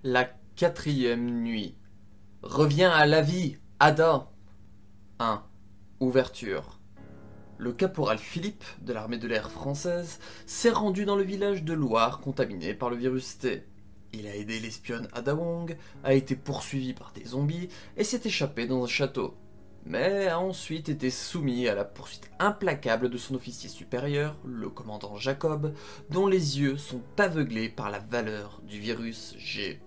La quatrième nuit. Reviens à la vie, Ada. 1. Ouverture. Le caporal Philippe, de l'armée de l'air française, s'est rendu dans le village de Loire contaminé par le virus T. Il a aidé l'espionne Ada Wong, a été poursuivi par des zombies et s'est échappé dans un château. Mais a ensuite été soumis à la poursuite implacable de son officier supérieur, le commandant Jacob, dont les yeux sont aveuglés par la valeur du virus G.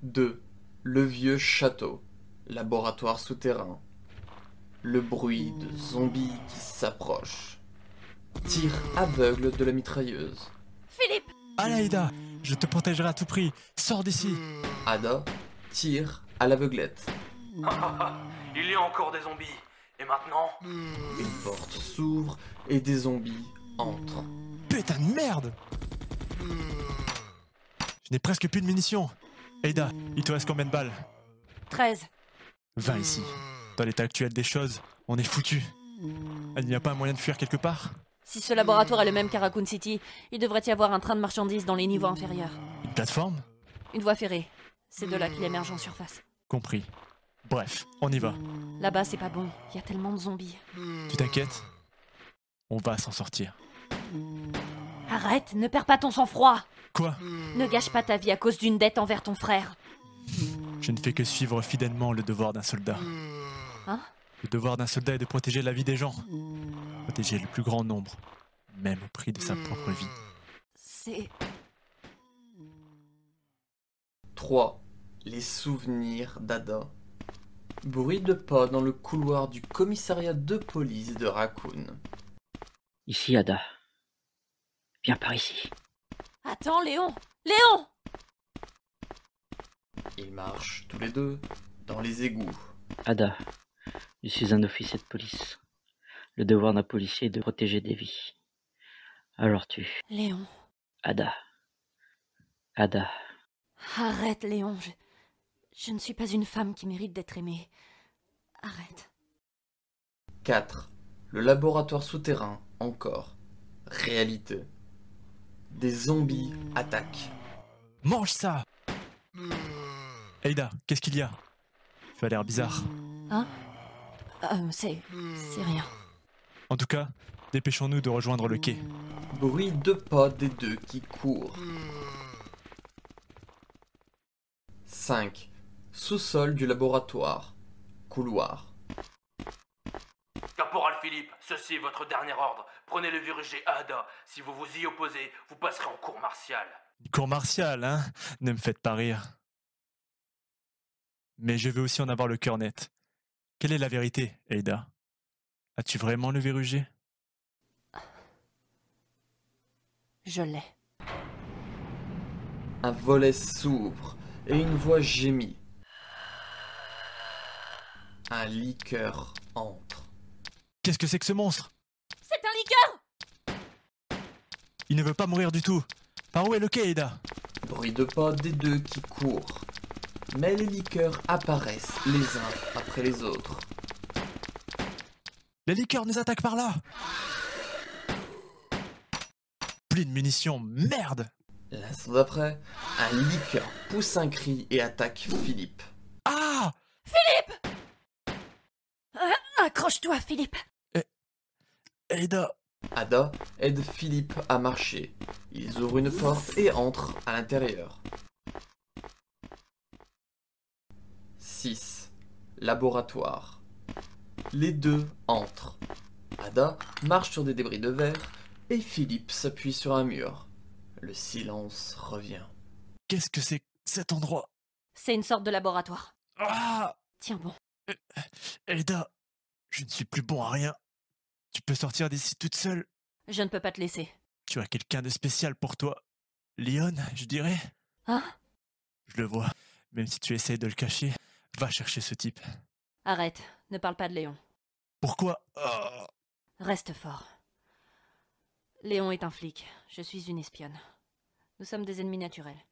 2. Le vieux château. Laboratoire souterrain. Le bruit de zombies qui s'approchent. Tir aveugle de la mitrailleuse. Philippe! Alaïda, je te protégerai à tout prix. Sors d'ici. Ada tire à l'aveuglette. Il y a encore des zombies. Et maintenant? Une porte s'ouvre et des zombies entrent. Putain de merde. Je n'ai presque plus de munitions. Aïda, il te reste combien de balles? 13. 20 ici. Dans l'état actuel des choses, on est foutu. Il n'y a pas un moyen de fuir quelque part? Si ce laboratoire est le même qu'à Raccoon City, il devrait y avoir un train de marchandises dans les niveaux inférieurs. Une plateforme? Une voie ferrée. C'est de là qu'il émerge en surface. Compris. Bref, on y va. Là-bas, c'est pas bon. Il y a tellement de zombies. Tu t'inquiètes? On va s'en sortir. Arrête, ne perds pas ton sang-froid. Quoi? Ne gâche pas ta vie à cause d'une dette envers ton frère. Je ne fais que suivre fidèlement le devoir d'un soldat. Hein? Le devoir d'un soldat est de protéger la vie des gens. Protéger le plus grand nombre, même au prix de sa propre vie. C'est... 3. Les souvenirs d'Ada. Bruit de pas dans le couloir du commissariat de police de Raccoon. Ici, Ada. Viens par ici. Attends, Léon! Léon! Ils marchent tous les deux dans les égouts. Ada, je suis un officier de police. Le devoir d'un policier est de protéger des vies. Alors Léon. Ada. Ada. Arrête, Léon. Je ne suis pas une femme qui mérite d'être aimée. Arrête. 4. Le laboratoire souterrain, encore. Réalité. Des zombies attaquent. Mange ça! Aïda, qu'est-ce qu'il y a? Tu as l'air bizarre. Hein? C'est rien. En tout cas, dépêchons-nous de rejoindre le quai. Bruit de pas des deux qui courent. 5. Sous-sol du laboratoire. Couloir. Caporal Philippe, ceci est votre dernier ordre. Prenez le virus G à Ada. Si vous vous y opposez, vous passerez en cour martiale. Une cour martiale, hein? Ne me faites pas rire. Mais je veux aussi en avoir le cœur net. Quelle est la vérité, Aïda? As-tu vraiment le virus G? Je l'ai. Un volet s'ouvre et une voix gémit. Un liqueur entre. Qu'est-ce que c'est que ce monstre? C'est un liqueur! Il ne veut pas mourir du tout. Par où est le quai, Aïda? Bruit de pas des deux qui courent. Mais les liqueurs apparaissent les uns après les autres. Les liqueurs nous attaquent par là! Plus de munitions, merde! L'instant d'après, un liqueur pousse un cri et attaque Philippe. Ah! Accroche-toi, Philippe! Aïda! Ada aide Philippe à marcher. Ils ouvrent une porte et entrent à l'intérieur. 6. Laboratoire. Les deux entrent. Ada marche sur des débris de verre et Philippe s'appuie sur un mur. Le silence revient. Qu'est-ce que c'est que cet endroit? C'est une sorte de laboratoire. Ah! Tiens bon. Aïda, je ne suis plus bon à rien. Tu peux sortir d'ici toute seule. Je ne peux pas te laisser. Tu as quelqu'un de spécial pour toi. Léon, je dirais. Hein? Je le vois. Même si tu essayes de le cacher, va chercher ce type. Arrête, ne parle pas de Léon. Pourquoi? Oh. Reste fort. Léon est un flic, je suis une espionne. Nous sommes des ennemis naturels.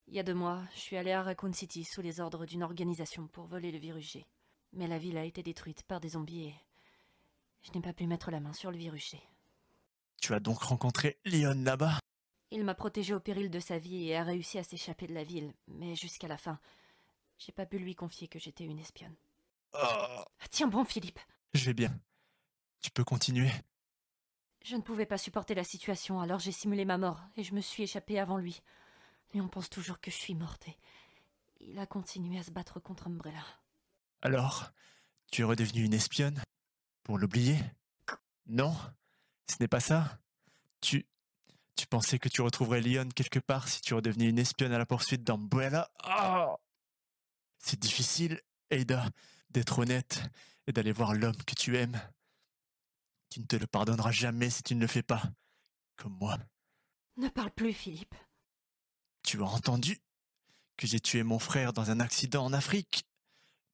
Il y a 2 mois, je suis allée à Raccoon City sous les ordres d'une organisation pour voler le virus G. Mais la ville a été détruite par des zombies Je n'ai pas pu mettre la main sur le virus G. Tu as donc rencontré Leon là-bas? Il m'a protégé au péril de sa vie et a réussi à s'échapper de la ville, mais jusqu'à la fin, j'ai pas pu lui confier que j'étais une espionne. Oh, Tiens bon, Philippe. je vais bien. Tu peux continuer. Je ne pouvais pas supporter la situation, alors j'ai simulé ma mort et je me suis échappée avant lui. Léon pense toujours que je suis morte et il a continué à se battre contre Umbrella. Alors, tu es redevenue une espionne? Pour l'oublier? Non, ce n'est pas ça. Tu pensais que tu retrouverais Leon quelque part si tu redevenais une espionne à la poursuite d'Umbrella? Oh, c'est difficile, Ada, d'être honnête et d'aller voir l'homme que tu aimes. Tu ne te le pardonneras jamais si tu ne le fais pas, comme moi. Ne parle plus, Philippe. Tu as entendu que j'ai tué mon frère dans un accident en Afrique,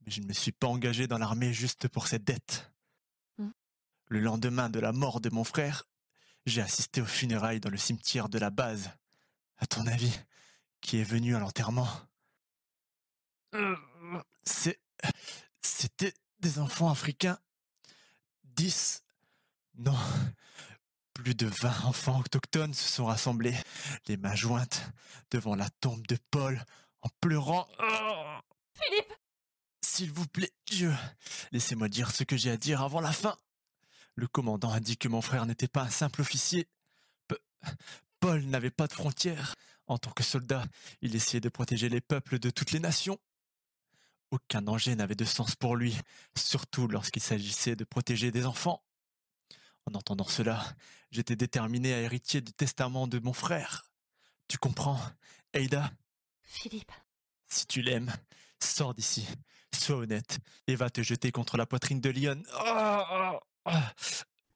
mais je ne me suis pas engagé dans l'armée juste pour cette dette. Le lendemain de la mort de mon frère, j'ai assisté aux funérailles dans le cimetière de la base. À ton avis, qui est venu à l'enterrement? C'était des enfants africains. 10, non, plus de 20 enfants autochtones se sont rassemblés, les mains jointes, devant la tombe de Paul, en pleurant. Philippe! S'il vous plaît, Dieu, laissez-moi dire ce que j'ai à dire avant la fin. Le commandant a dit que mon frère n'était pas un simple officier. Paul n'avait pas de frontières. En tant que soldat, il essayait de protéger les peuples de toutes les nations. Aucun danger n'avait de sens pour lui, surtout lorsqu'il s'agissait de protéger des enfants. En entendant cela, j'étais déterminé à hériter du testament de mon frère. Tu comprends, Ada? Philippe. Si tu l'aimes, sors d'ici, sois honnête, et va te jeter contre la poitrine de Leon.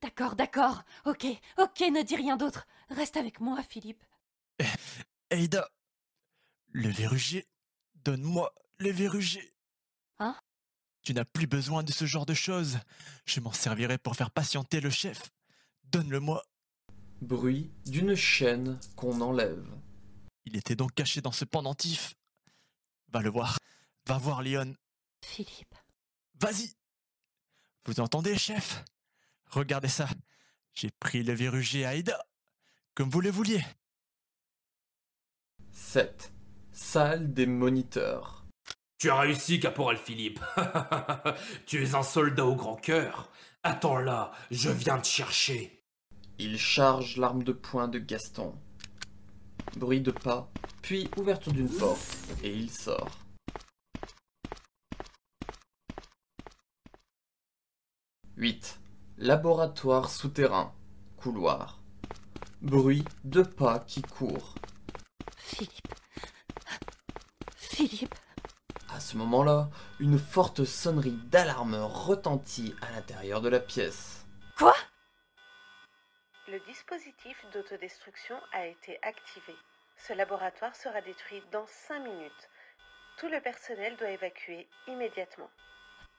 D'accord. Ok, ne dis rien d'autre. Reste avec moi, Philippe. Ada, le verrugier, donne-moi le verrugier. Hein? Tu n'as plus besoin de ce genre de choses. Je m'en servirai pour faire patienter le chef. Donne-le-moi. Bruit d'une chaîne qu'on enlève. Il était donc caché dans ce pendentif. Va le voir. Va voir Leon. Philippe. Vas-y. Vous entendez, chef? Regardez ça. J'ai pris le verrugier à Ada. Comme vous le vouliez. 7. Salle des moniteurs. Tu as réussi, caporal Philippe. Tu es un soldat au grand cœur. Attends là, je viens te chercher. Il charge l'arme de poing de Gaston. Bruit de pas, puis ouverture d'une porte, et il sort. « 8. Laboratoire souterrain. Couloir. Bruit de pas qui courent. Philippe. À ce moment-là, une forte sonnerie d'alarme retentit à l'intérieur de la pièce. Quoi? Le dispositif d'autodestruction a été activé. Ce laboratoire sera détruit dans 5 minutes. Tout le personnel doit évacuer immédiatement.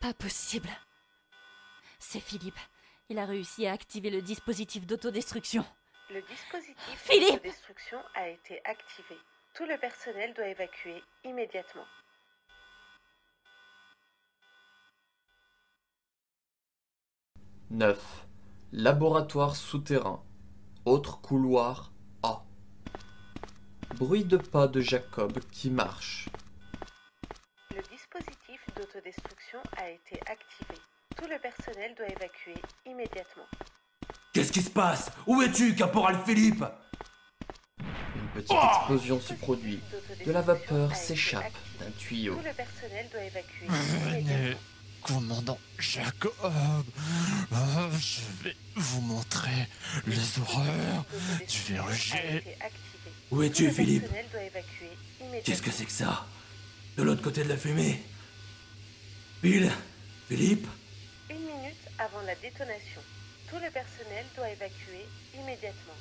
Pas possible. C'est Philippe. Il a réussi à activer le dispositif d'autodestruction. Le dispositif Philippe! d'autodestruction a été activé. Tout le personnel doit évacuer immédiatement. « 9. Laboratoire souterrain. Autre couloir A. Bruit de pas de Jacob qui marche. Le dispositif d'autodestruction a été activé. Tout le personnel doit évacuer immédiatement. Qu'est-ce qui se passe? Où es-tu, caporal Philippe? Une petite explosion se produit. De la vapeur s'échappe d'un tuyau. Tout le personnel doit évacuer Venez, immédiatement. commandant Jacob. Je vais vous montrer les horreurs du verrugier. Où es-tu, Philippe? Qu'est-ce Qu'est-ce que c'est que ça? De l'autre côté de la fumée? Bill? Philippe? 1 minute avant la détonation. Tout le personnel doit évacuer immédiatement.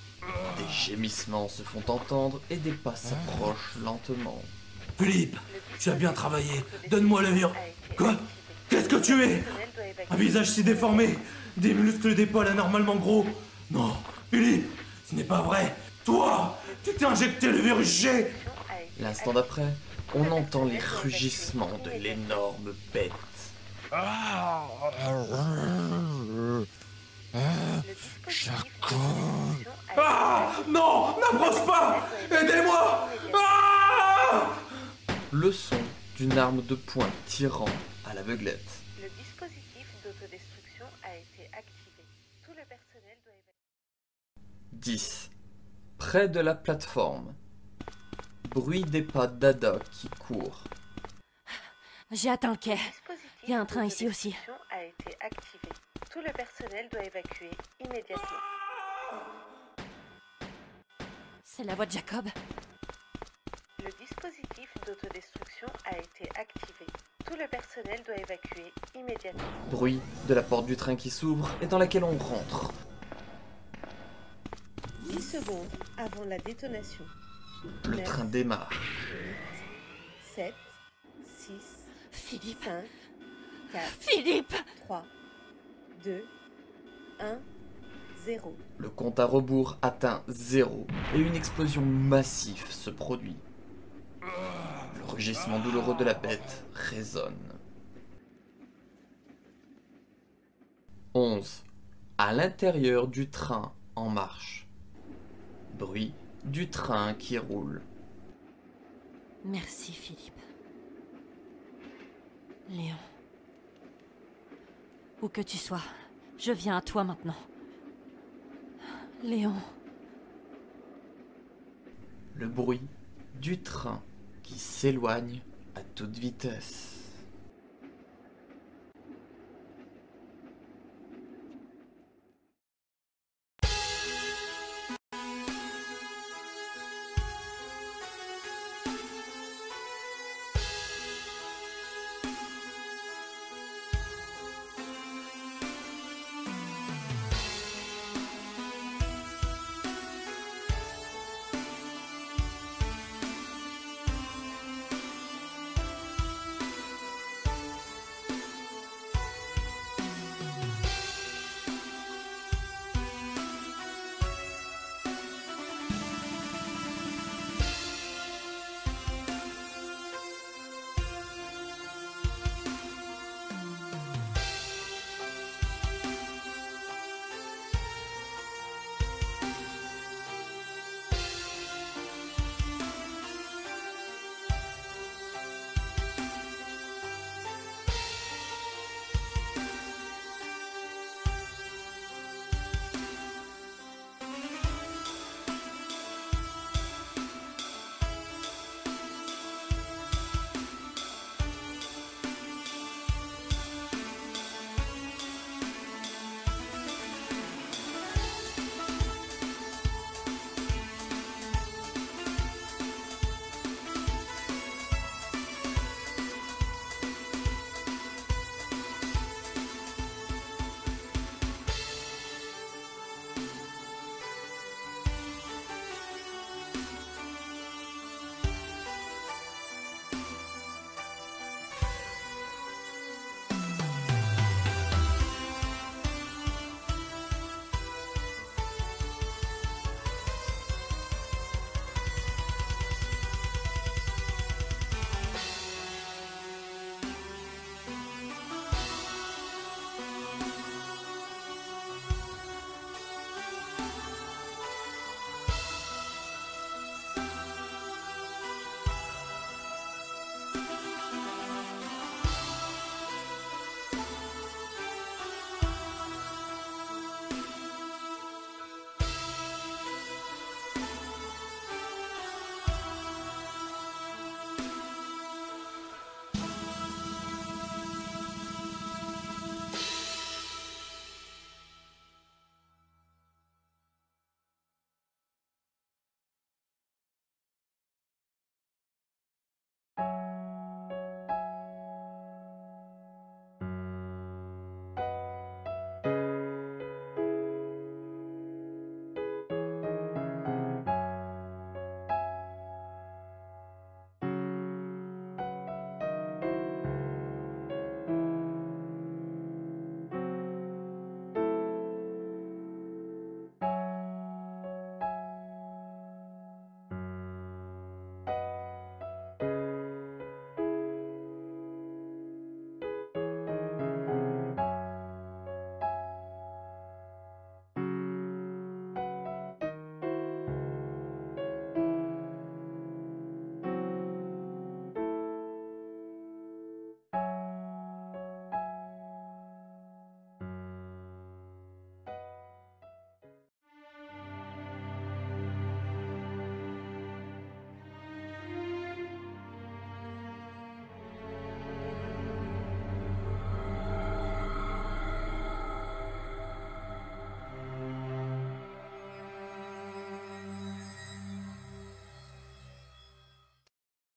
Des gémissements se font entendre et des pas s'approchent lentement. Philippe, tu as bien travaillé. Donne-moi le virus. Quoi? Qu'est-ce que tu es? Un visage si déformé, des muscles d'épaule anormalement gros. Non, Philippe, ce n'est pas vrai. Toi, tu t'es injecté le virus G. L'instant d'après, on entend les rugissements de l'énorme bête. s'approche pas! Aidez-moi! Ah! Le son d'une arme de poing tirant à l'aveuglette. Le dispositif d'autodestruction a été activé. Tout le personnel doit évacuer. 10. Près de la plateforme. Bruit des pas d'Ada qui court. J'ai atteint le quai. Le dispositif Il y a un train ici aussi. d'autodestruction a été activé. Tout le personnel doit évacuer immédiatement. C'est la voix de Jacob. Le dispositif d'autodestruction a été activé. Tout le personnel doit évacuer immédiatement. Bruit de la porte du train qui s'ouvre et dans laquelle on rentre. 10 secondes avant la détonation. Le 9, train démarre. 7, 6, Philippe. 5, 4, Philippe 3, 2, 1, 0. Le compte à rebours atteint 0 et une explosion massive se produit. Le rugissement douloureux de la bête résonne. 11. À l'intérieur du train en marche. Bruit du train qui roule. Merci, Philippe. Léon. Où que tu sois, je viens à toi maintenant. Léon. Le bruit du train qui s'éloigne à toute vitesse.